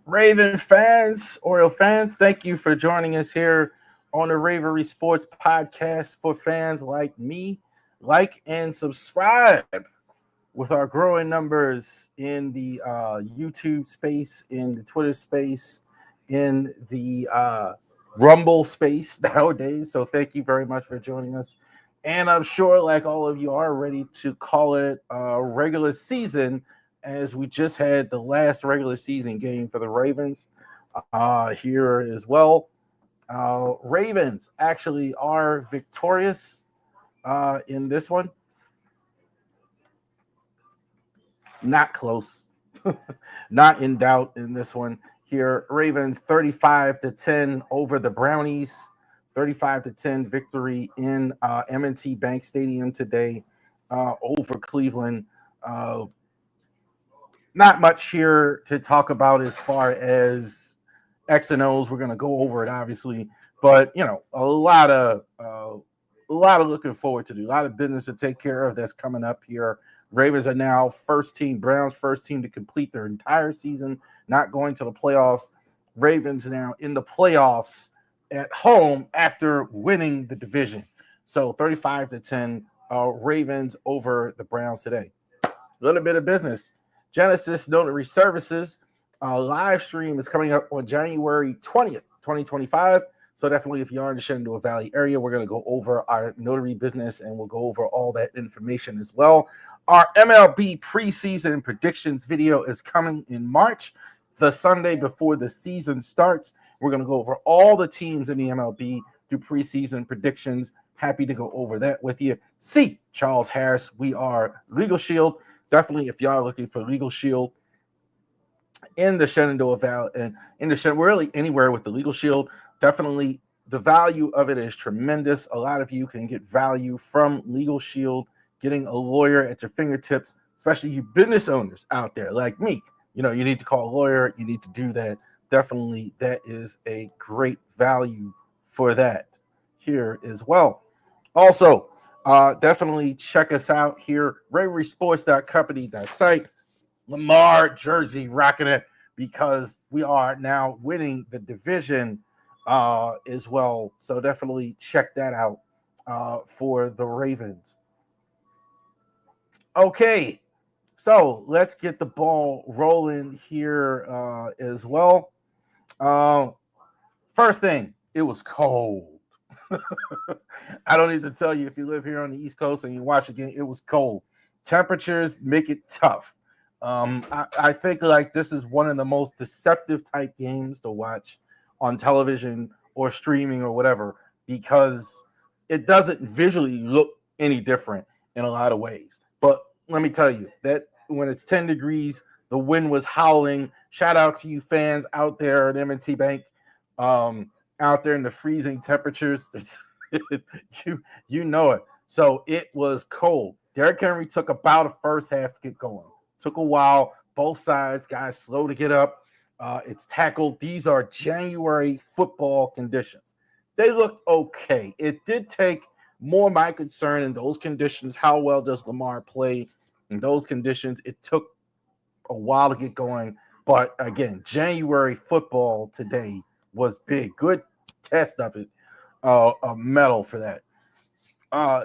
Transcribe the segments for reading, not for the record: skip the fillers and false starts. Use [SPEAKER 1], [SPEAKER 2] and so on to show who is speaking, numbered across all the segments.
[SPEAKER 1] Raven fans, Oriole fans, thank you for joining us here on the Ravery Sports Podcast for fans like me. Like and subscribe with our growing numbers in the YouTube space, in the Twitter space, in the Rumble space nowadays. So thank you very much for joining us. And I'm sure, like all of you, are ready to call it regular season, as we just had the last regular season game for the Ravens here as well. Ravens actually are victorious in this one. Not close. Not in doubt in this one here. Ravens 35-10 over the Brownies. 35-10 victory in M&T Bank Stadium today over Cleveland. Not much here to talk about as far as X and O's. We're going to go over it, obviously, but a lot of looking forward to do. A lot of business to take care of that's coming up here. Ravens are now Browns first team to complete their entire season, not going to the playoffs. Ravens now in the playoffs at home after winning the division. So 35-10 Ravens over the Browns today. A little bit of business. Genesis Notary Services live stream is coming up on January 20th, 2025. So definitely, if you are in the Shenandoah Valley area, we're going to go over our notary business and we'll go over all that information as well. Our MLB preseason predictions video is coming in March, the Sunday before the season starts. We're going to go over all the teams in the MLB, do preseason predictions. Happy to go over that with you. See Charles Harris. We are Legal Shield. Definitely, if y'all are looking for Legal Shield in the Shenandoah Valley and really anywhere with the Legal Shield, definitely the value of it is tremendous. A lot of you can get value from Legal Shield, getting a lawyer at your fingertips, especially you business owners out there like me. You need to call a lawyer. You need to do that. Definitely, that is a great value for that here as well. Also, definitely check us out here, RaverySports.company.site. Lamar jersey rocking it because we are now winning the division as well. So definitely check that out for the Ravens. Okay, so let's get the ball rolling here as well. Uh, First thing, it was cold. I don't need to tell you if you live here on the East Coast and you watch again, it was cold. Temperatures make it tough. I think like this is one of the most deceptive type games to watch on television or streaming or whatever because it doesn't visually look any different in a lot of ways. But let me tell you that when it's 10 degrees, the wind was howling. Shout out to you fans out there at M&T Bank, out there in the freezing temperatures. You know it. So it was cold. Derrick Henry took about a first half to get going. Took a while. Both sides, guys, slow to get up. It's tackled. These are January football conditions. They look okay. It did take more my concern in those conditions. How well does Lamar play in those conditions? It took a while to get going. But again, January football today was big. Good test of it. A medal for that.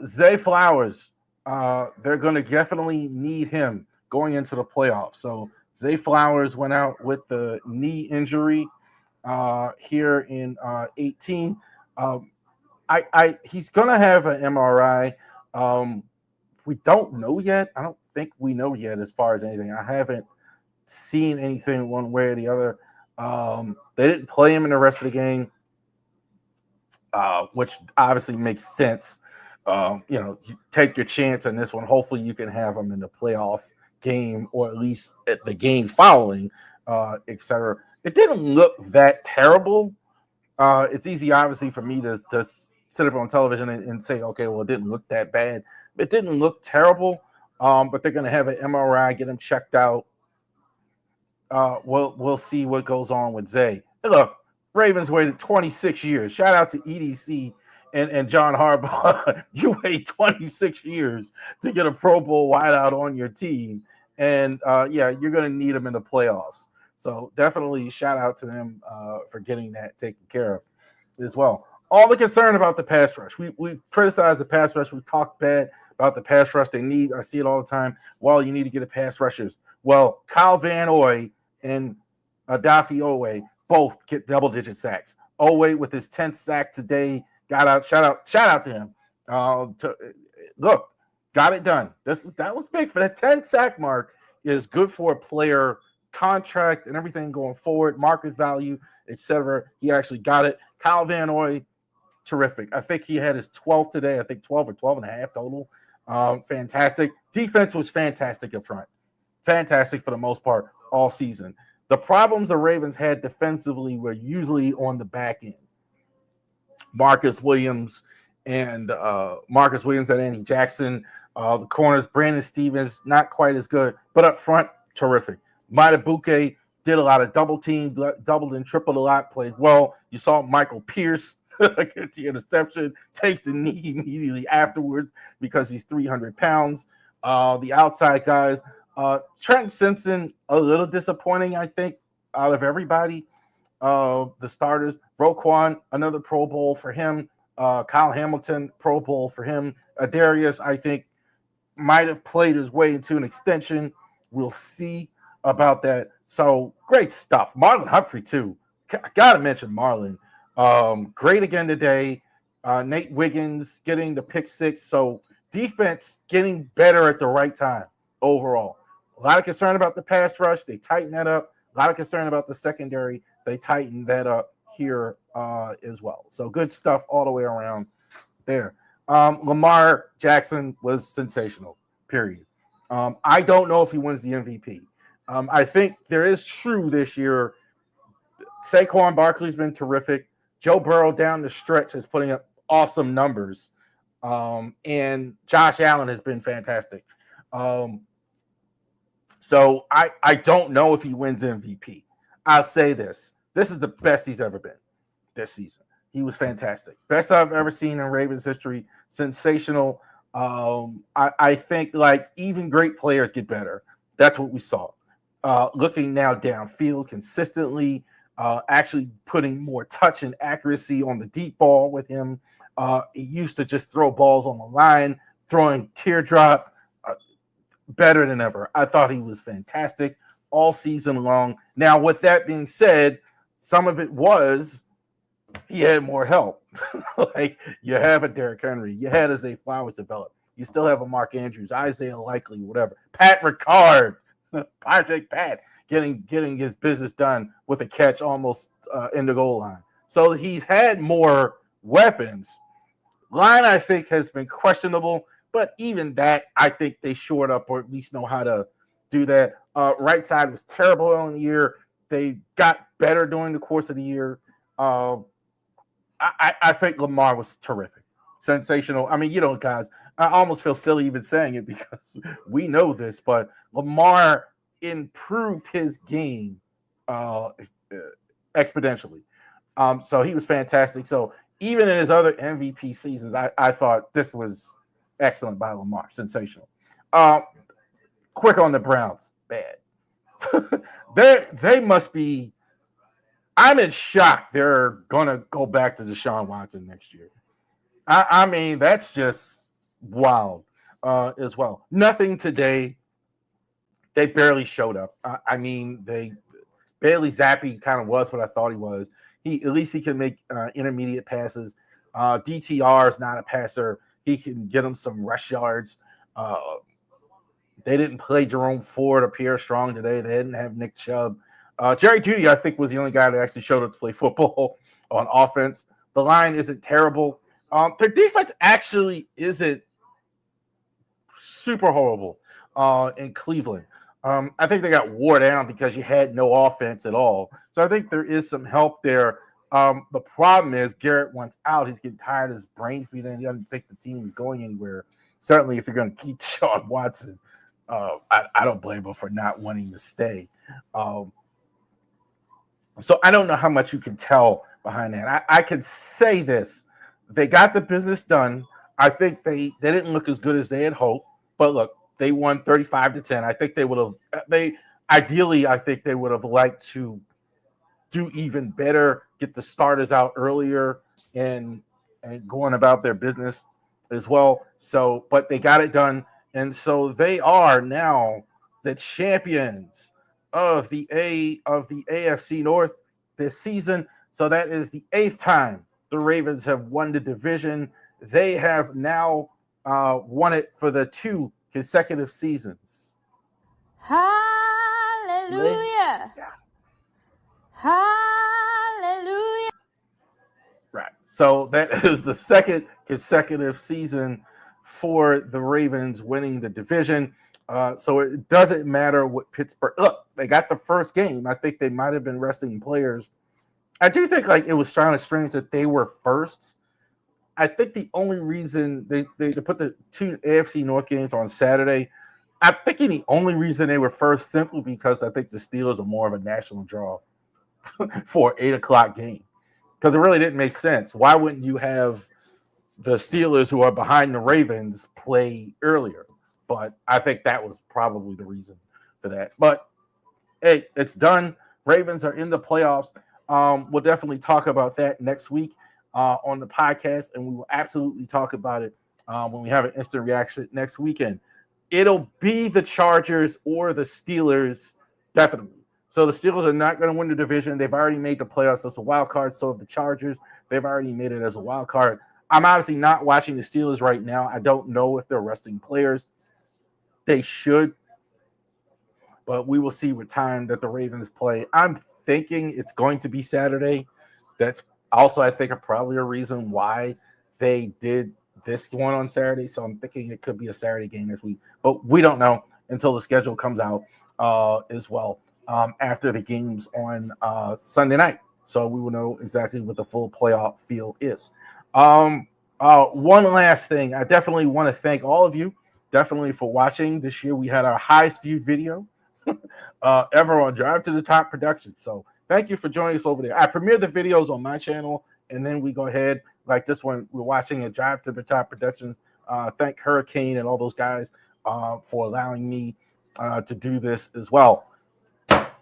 [SPEAKER 1] Zay Flowers, they're going to definitely need him going into the playoffs. So Zay Flowers went out with the knee injury here in 18. He's going to have an MRI. We don't know yet. I don't think we know yet as far as anything. I haven't seen anything one way or the other. They didn't play him in the rest of the game, which obviously makes sense. You take your chance on this one. Hopefully, you can have him in the playoff game or at least at the game following, etc. It didn't look that terrible. It's easy, obviously, for me to sit up on television and say, okay, well, it didn't look that bad. It didn't look terrible, but they're going to have an MRI, get him checked out. We'll see what goes on with Zay. Hey, look, Ravens waited 26 years. Shout out to EDC and John Harbaugh. You wait 26 years to get a Pro Bowl wideout on your team. And you're going to need them in the playoffs. So definitely shout out to them for getting that taken care of as well. All the concern about the pass rush. We've criticized the pass rush. We've talked bad about the pass rush. I see it all the time. Well, you need to get a pass rushers. Well, Kyle Van Noy and Adafi Owe both get double-digit sacks. Owe with his 10th sack today got out. Shout out to him. Look, got it done. That was big for that 10 sack mark. Is good for a player contract and everything going forward, market value, etc. He actually got it. Kyle Van Noy, terrific. I think he had his 12th today. I think 12 or 12 and a half total. Fantastic. Defense was fantastic up front. Fantastic for the most part all season. The problems the Ravens had defensively were usually on the back end. Marcus Williams and Andy Jackson. The corners, Brandon Stevens, not quite as good, but up front, terrific. Madubuike did a lot of double team, doubled and tripled a lot, played well. You saw Michael Pierce get the interception, take the knee immediately afterwards because he's 300 pounds. The outside guys, Trent Simpson, a little disappointing, I think, out of everybody. The starters, Roquan, another Pro Bowl for him. Kyle Hamilton, Pro Bowl for him. Adarius, I think, might have played his way into an extension. We'll see about that. So great stuff. Marlon Humphrey, too. I got to mention Marlon. Great again today. Nate Wiggins getting the pick six. So defense getting better at the right time overall. A lot of concern about the pass rush. They tightened that up. A lot of concern about the secondary. They tightened that up here as well. So good stuff all the way around there. Lamar Jackson was sensational, period. I don't know if he wins the MVP. I think there is true this year. Saquon Barkley's been terrific. Joe Burrow down the stretch is putting up awesome numbers. And Josh Allen has been fantastic. So I don't know if he wins MVP. I'll say this. This is the best he's ever been this season. He was fantastic. Best I've ever seen in Ravens history. Sensational. I think like even great players get better. That's what we saw. Looking now downfield consistently. actually putting more touch and accuracy on the deep ball with him. He used to just throw balls on the line, throwing teardrop better than ever. I thought he was fantastic all season long. Now, with that being said, some of it was he had more help. Like you have a Derrick Henry, you had a Zay Flowers develop. You still have a Mark Andrews, Isaiah Likely, whatever. Pat Ricard, Project Pat, getting his business done with a catch almost in the goal line. So he's had more weapons. Line, I think, has been questionable, but even that, I think they shored up or at least know how to do that. Right side was terrible in the year. They got better during the course of the year. I think Lamar was terrific, sensational. I mean, guys, I almost feel silly even saying it because we know this, but Lamar improved his game exponentially. So he was fantastic. So even in his other MVP seasons, I thought this was excellent by Lamar, sensational. Quick on the Browns, bad. They must be. I'm in shock. They're gonna go back to Deshaun Watson next year. I mean, that's just wild as well. Nothing today. They barely showed up. I mean, Bailey Zappi kind of was what I thought he was. At least he can make intermediate passes. DTR is not a passer. He can get him some rush yards. They didn't play Jerome Ford or Pierre Strong today. They didn't have Nick Chubb. Jerry Jeudy, I think, was the only guy that actually showed up to play football on offense. The line isn't terrible. Their defense actually isn't super horrible in Cleveland. I think they got wore down because you had no offense at all. So I think there is some help there. The problem is Garrett wants out. He's getting tired of his brains beating. He doesn't think the team is going anywhere. Certainly, if you're going to keep Sean Watson, I don't blame him for not wanting to stay. So I don't know how much you can tell behind that. I can say this. They got the business done. I think they didn't look as good as they had hoped. But look, they won 35-10. I think they would have I think they would have liked to do even better, get the starters out earlier and going about their business as well. So, but they got it done. And so they are now the champions of the AFC North this season. So that is the 8th time the Ravens have won the division. They have now won it for the 2 consecutive seasons.
[SPEAKER 2] Hallelujah.
[SPEAKER 1] Yeah.
[SPEAKER 2] Hallelujah.
[SPEAKER 1] Right. So that is the 2nd consecutive season for the Ravens winning the division. So it doesn't matter what Pittsburgh. Look, they got the first game. I think they might have been resting players. I do think it was kind of strange that they were first. I think the only reason they put the 2 AFC North games on Saturday, I'm thinking the only reason they were first simply because I think the Steelers are more of a national draw for an 8:00 game. Because it really didn't make sense. Why wouldn't you have the Steelers, who are behind the Ravens, play earlier? But I think that was probably the reason for that. But hey, it's done. Ravens are in the playoffs. We'll definitely talk about that next week on the podcast, and we will absolutely talk about it when we have an instant reaction next weekend. It'll be the Chargers or the Steelers, definitely. So the Steelers are not going to win the division. They've already made the playoffs as a wild card. So have the Chargers. They've already made it as a wild card. I'm obviously not watching the Steelers right now. I don't know if they're resting players. They should. But we will see what time that the Ravens play. I'm thinking it's going to be Saturday. That's also, I think, probably a reason why they did this one on Saturday. So I'm thinking it could be a Saturday game next week. But we don't know until the schedule comes out as well after the games on Sunday night. So we will know exactly what the full playoff field is. One last thing. I definitely want to thank all of you definitely for watching. This year we had our highest viewed video ever on Drive to the Top Productions. So thank you for joining us over there. I premiere the videos on my channel, and then we go ahead, like this one, we're watching at Drive to the Top Productions. Thank Hurricane and all those guys for allowing me to do this as well.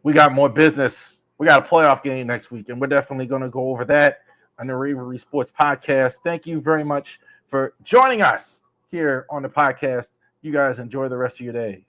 [SPEAKER 1] We got more business we got a playoff game next week, and we're definitely going to go over that on the Ravery Sports Podcast. Thank you very much for joining us here on the podcast. You guys enjoy the rest of your day.